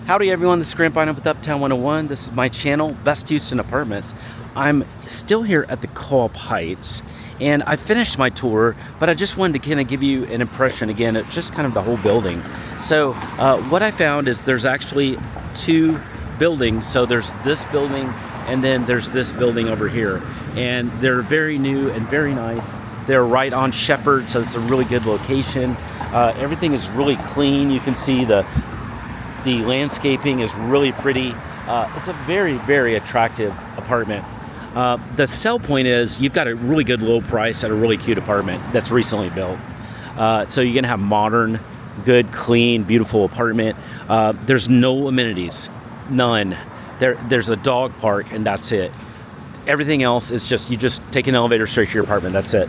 Howdy everyone, this is Grandpa with Uptown 101. This is my channel, Best Houston Apartments. I'm still here at the Coop Heights and I finished my tour, but I just wanted to kind of give you an impression again of just kind of the whole building. So what I found is there's actually two buildings. So there's this building and then there's this building over here. And they're very new and very nice. They're right on Shepherd, so it's a really good location. Everything is really clean. You can see the landscaping is really pretty. It's a very, very attractive apartment. The sell point is you've got a really good low price at a really cute apartment that's recently built. So you're gonna have modern, good, clean, beautiful apartment. There's no amenities, none. There's a dog park and that's it. Everything else is just, you just take an elevator straight to your apartment, that's it.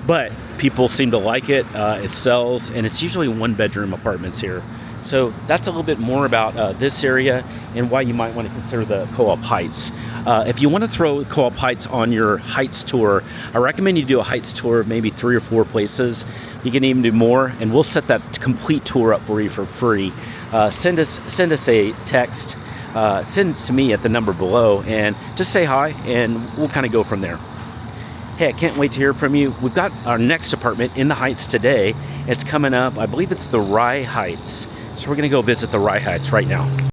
But people seem to like it, it sells, and it's usually one bedroom apartments here. So that's a little bit more about this area and why you might want to consider the Coop Heights. If you want to throw Coop Heights on your Heights tour, I recommend you do a Heights tour of maybe 3 or 4 places. You can even do more, and we'll set that complete tour up for you for free. Send us a text, send it to me at the number below, and just say hi, and we'll kind of go from there. Hey, I can't wait to hear from you. We've got our next apartment in the Heights today. It's coming up, I believe it's the Rye Heights. So we're gonna go visit the Rye Heights right now.